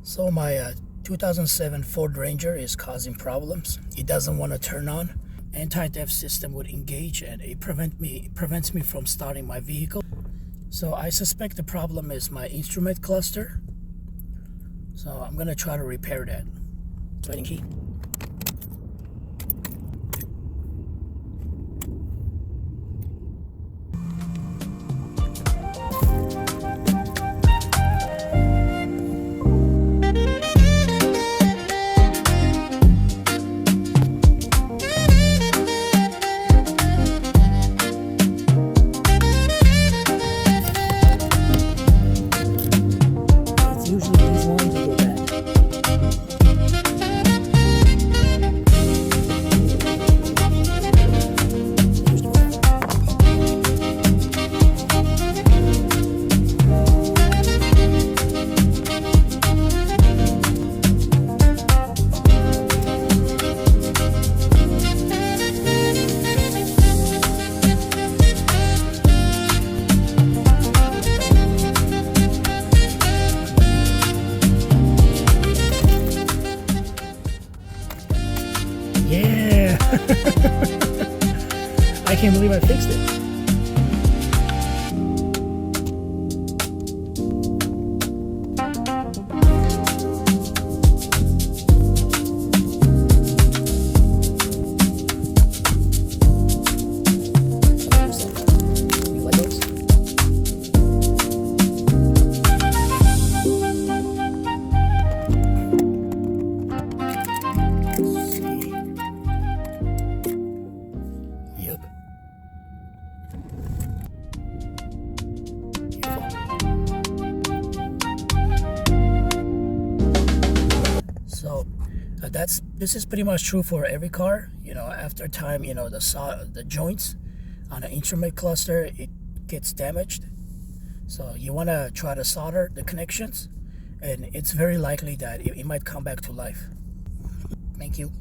So my 2007 Ford Ranger is causing problems. It doesn't want to turn on. Anti-theft system would engage and it prevents me from starting my vehicle. So I suspect the problem is my instrument cluster. So I'm gonna try to repair that. Turning key. Yeah! I can't believe I fixed it. So this is pretty much true for every car. You know, after time, you know, the joints on the instrument cluster, it gets damaged. So you want to try to solder the connections, and it's very likely that it might come back to life. Thank you.